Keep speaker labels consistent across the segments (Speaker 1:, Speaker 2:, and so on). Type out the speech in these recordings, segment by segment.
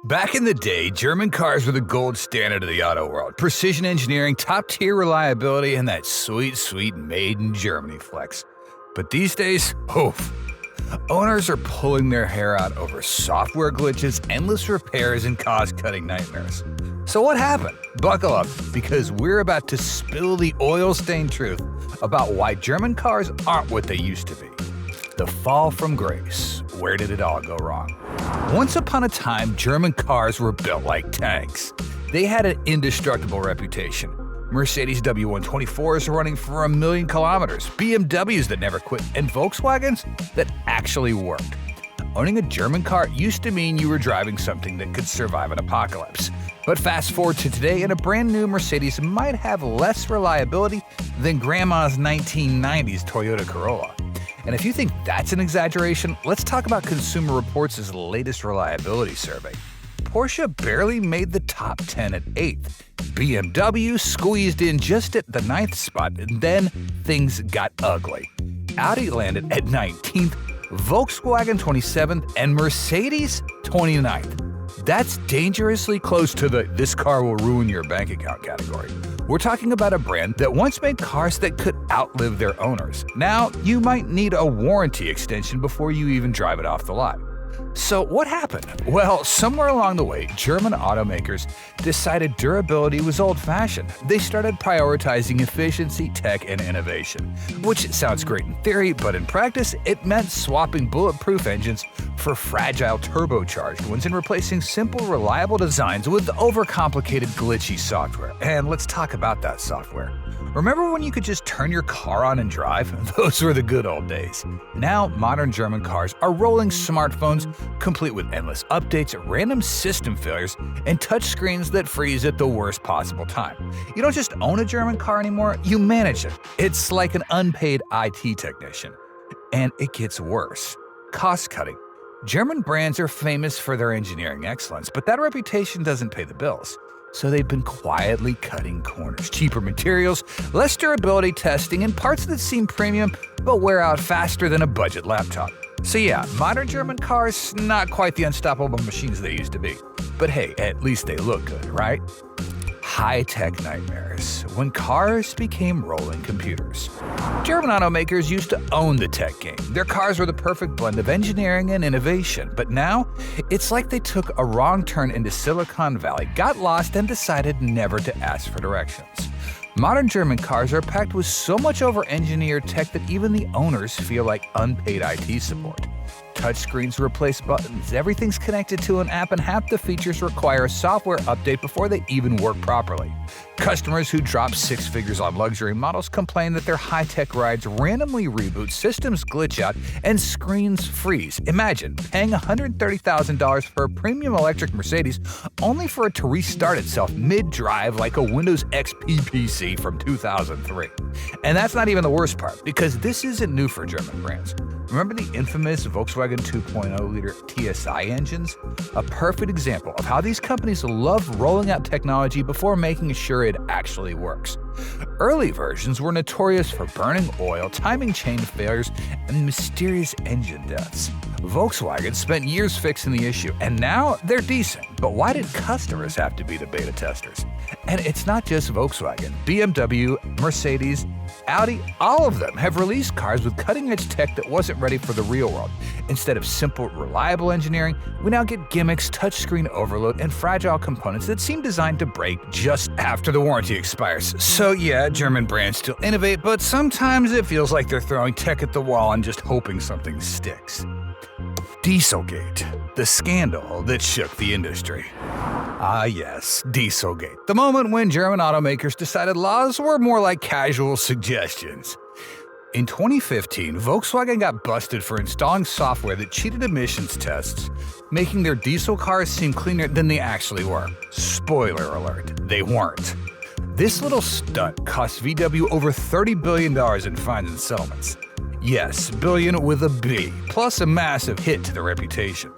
Speaker 1: Back in the day, German cars were the gold standard of the auto world. Precision engineering, top-tier reliability, and that sweet, sweet made in Germany flex. But these days, oof. Owners are pulling their hair out over software glitches, endless repairs, and cost-cutting nightmares. So what happened? Buckle up, because we're about to spill the oil-stained truth about why German cars aren't what they used to be. The fall from grace. Where did it all go wrong? Once upon a time, German cars were built like tanks. They had an indestructible reputation. Mercedes W124s running for 1 million kilometers, BMWs that never quit, and Volkswagens that actually worked. Owning a German car used to mean you were driving something that could survive an apocalypse. But fast forward to today, and a brand new Mercedes might have less reliability than Grandma's 1990s Toyota Corolla. And if you think that's an exaggeration, let's talk about Consumer Reports' latest reliability survey. Porsche barely made the top 10 at 8th. BMW squeezed in just at the 9th spot, and then things got ugly. Audi landed at 19th, Volkswagen 27th, and Mercedes 29th. That's dangerously close to the "this car will ruin your bank account" category. We're talking about a brand that once made cars that could outlive their owners. Now, you might need a warranty extension before you even drive it off the lot. So what happened? Well, somewhere along the way, German automakers decided durability was old-fashioned. They started prioritizing efficiency, tech, and innovation. Which sounds great in theory, but in practice, it meant swapping bulletproof engines for fragile turbocharged ones and replacing simple, reliable designs with overcomplicated, glitchy software. And let's talk about that software. Remember when you could just turn your car on and drive? Those were the good old days. Now, modern German cars are rolling smartphones complete with endless updates, random system failures, and touchscreens that freeze at the worst possible time. You don't just own a German car anymore, you manage it. It's like an unpaid IT technician. And it gets worse. Cost-cutting. German brands are famous for their engineering excellence, but that reputation doesn't pay the bills. So they've been quietly cutting corners. Cheaper materials, less durability testing, and parts that seem premium but wear out faster than a budget laptop. So yeah, modern German cars, not quite the unstoppable machines they used to be. But hey, at least they look good, right? High-tech nightmares. When cars became rolling computers. German automakers used to own the tech game. Their cars were the perfect blend of engineering and innovation. But now, it's like they took a wrong turn into Silicon Valley, got lost, and decided never to ask for directions. Modern German cars are packed with so much over-engineered tech that even the owners feel like unpaid IT support. Touchscreens replace buttons, everything's connected to an app, and half the features require a software update before they even work properly. Customers who drop six figures on luxury models complain that their high-tech rides randomly reboot, systems glitch out, and screens freeze. Imagine paying $130,000 for a premium electric Mercedes only for it to restart itself mid-drive like a Windows XP PC from 2003. And that's not even the worst part, because this isn't new for German brands. Remember the infamous Volkswagen 2.0-liter TSI engines? A perfect example of how these companies love rolling out technology before making sure it actually works. Early versions were notorious for burning oil, timing chain failures, and mysterious engine deaths. Volkswagen spent years fixing the issue, and now they're decent. But why did customers have to be the beta testers? And it's not just Volkswagen. BMW, Mercedes, Audi, all of them have released cars with cutting-edge tech that wasn't ready for the real world. Instead of simple, reliable engineering, we now get gimmicks, touchscreen overload, and fragile components that seem designed to break just after the warranty expires. So yeah, German brands still innovate, but sometimes it feels like they're throwing tech at the wall and just hoping something sticks. Dieselgate, the scandal that shook the industry. Ah yes, Dieselgate, the moment when German automakers decided laws were more like casual suggestions. In 2015, Volkswagen got busted for installing software that cheated emissions tests, making their diesel cars seem cleaner than they actually were. Spoiler alert, they weren't. This little stunt cost VW over $30 billion in fines and settlements. Yes, billion with a B, plus a massive hit to their reputation.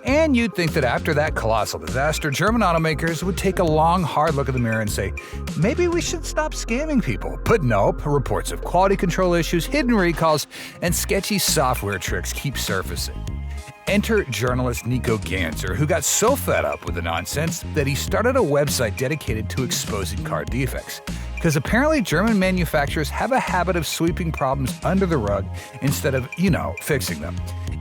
Speaker 1: And you'd think that after that colossal disaster, German automakers would take a long, hard look in the mirror and say, maybe we should stop scamming people. But nope, reports of quality control issues, hidden recalls, and sketchy software tricks keep surfacing. Enter journalist Nico Ganzer, who got so fed up with the nonsense that he started a website dedicated to exposing car defects. Because apparently German manufacturers have a habit of sweeping problems under the rug instead of, fixing them.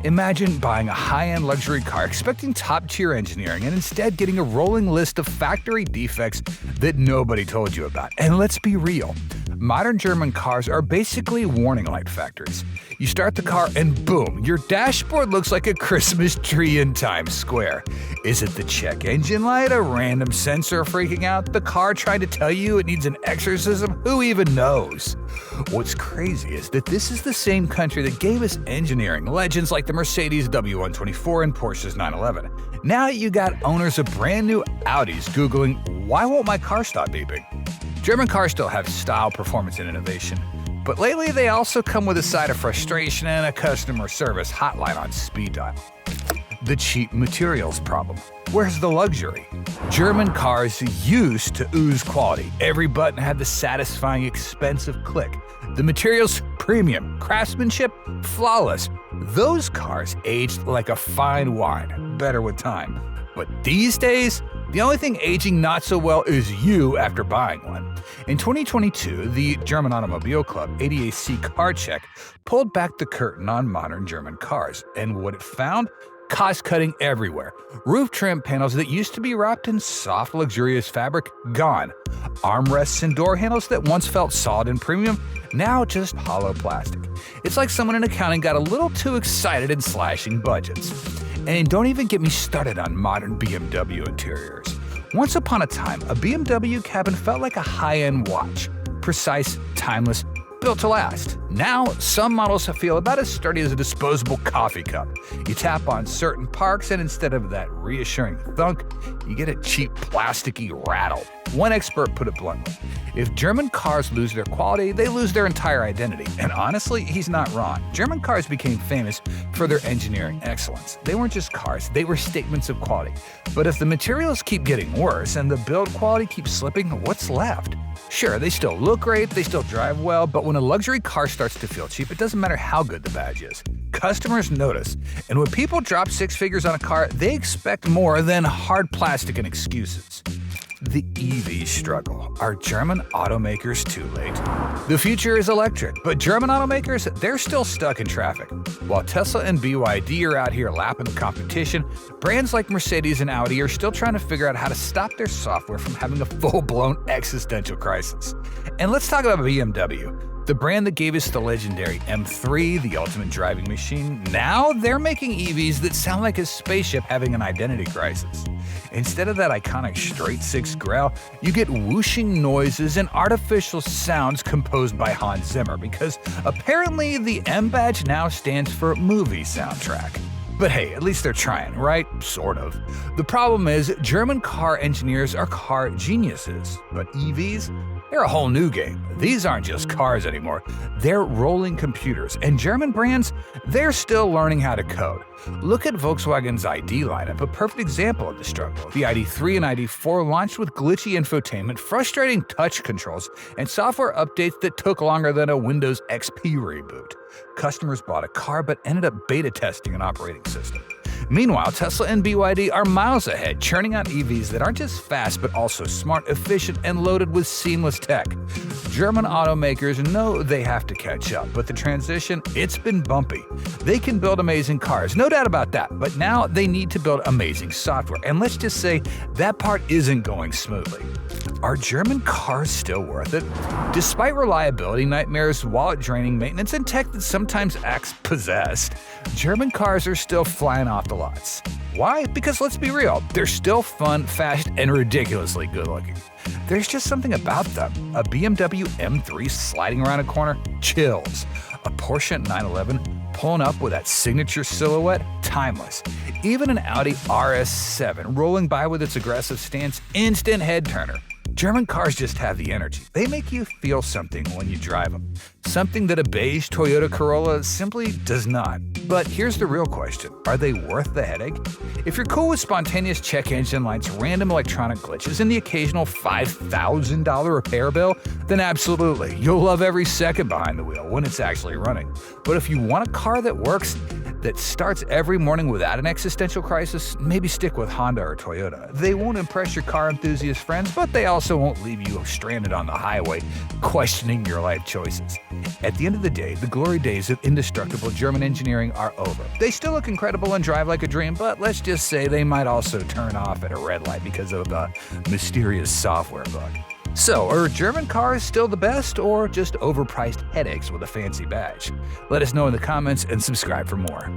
Speaker 1: Imagine buying a high-end luxury car expecting top-tier engineering and instead getting a rolling list of factory defects that nobody told you about. And let's be real, modern German cars are basically warning light factories. You start the car and boom, your dashboard looks like a Christmas tree in Times Square. Is it the check engine light, a random sensor freaking out, the car trying to tell you it needs an exorcism? Who even knows? What's crazy is that this is the same country that gave us engineering legends like the Mercedes W124 and Porsche's 911. Now you got owners of brand new Audis Googling, why won't my car stop beeping? German cars still have style, performance, and innovation. But lately, they also come with a side of frustration and a customer service hotline on speed dial. The cheap materials problem. Where's the luxury? German cars used to ooze quality. Every button had the satisfying, expensive click. The materials, premium. Craftsmanship, flawless. Those cars aged like a fine wine, better with time. But these days, the only thing aging not so well is you after buying one. In 2022, the German Automobile Club, ADAC Car Check, pulled back the curtain on modern German cars. And what it found? Cost-cutting everywhere. Roof trim panels that used to be wrapped in soft, luxurious fabric, gone. Armrests and door handles that once felt solid and premium, now just hollow plastic. It's like someone in accounting got a little too excited in slashing budgets. And don't even get me started on modern BMW interiors. Once upon a time, a BMW cabin felt like a high-end watch. Precise, timeless, built to last. Now, some models feel about as sturdy as a disposable coffee cup. You tap on certain parts, and instead of that reassuring thunk, you get a cheap plasticky rattle. One expert put it bluntly, if German cars lose their quality, they lose their entire identity. And honestly, he's not wrong. German cars became famous for their engineering excellence. They weren't just cars, they were statements of quality. But if the materials keep getting worse and the build quality keeps slipping, what's left? Sure, they still look great, they still drive well, but when a luxury car starts to feel cheap, it doesn't matter how good the badge is. Customers notice, and when people drop six figures on a car, they expect more than hard plastic and excuses. The EV struggle. Are German automakers too late? The future is electric, but German automakers, they're still stuck in traffic. While Tesla and BYD are out here lapping the competition, brands like Mercedes and Audi are still trying to figure out how to stop their software from having a full-blown existential crisis. And let's talk about BMW. The brand that gave us the legendary M3, the ultimate driving machine. Now they're making EVs that sound like a spaceship having an identity crisis. Instead of that iconic straight-six growl, you get whooshing noises and artificial sounds composed by Hans Zimmer, because apparently the M badge now stands for movie soundtrack. But hey, at least they're trying, right? Sort of. The problem is, German car engineers are car geniuses, but EVs? They're a whole new game. These aren't just cars anymore. They're rolling computers, and German brands, they're still learning how to code. Look at Volkswagen's ID lineup, a perfect example of the struggle. The ID3 and ID4 launched with glitchy infotainment, frustrating touch controls, and software updates that took longer than a Windows XP reboot. Customers bought a car but ended up beta testing an operating system. Meanwhile, Tesla and BYD are miles ahead, churning out EVs that aren't just fast but also smart, efficient, and loaded with seamless tech. German automakers know they have to catch up, but the transition, it's been bumpy. They can build amazing cars, no doubt about that, but now they need to build amazing software, and let's just say that part isn't going smoothly. Are German cars still worth it? Despite reliability nightmares, wallet-draining maintenance, and tech that sometimes acts possessed, German cars are still flying off the lots. Why? Because let's be real, they're still fun, fast, and ridiculously good-looking. There's just something about them. A BMW M3 sliding around a corner? Chills. A Porsche 911 pulling up with that signature silhouette? Timeless. Even an Audi RS7 rolling by with its aggressive stance? Instant head-turner. German cars just have the energy. They make you feel something when you drive them. Something that a beige Toyota Corolla simply does not. But here's the real question. Are they worth the headache? If you're cool with spontaneous check engine lights, random electronic glitches, and the occasional $5,000 repair bill, then absolutely, you'll love every second behind the wheel when it's actually running. But if you want a car that works, that starts every morning without an existential crisis, maybe stick with Honda or Toyota. They won't impress your car enthusiast friends, but they also won't leave you stranded on the highway, questioning your life choices. At the end of the day, the glory days of indestructible German engineering are over. They still look incredible and drive like a dream, but let's just say they might also turn off at a red light because of a mysterious software bug. So, are German cars still the best, or just overpriced headaches with a fancy badge? Let us know in the comments and subscribe for more.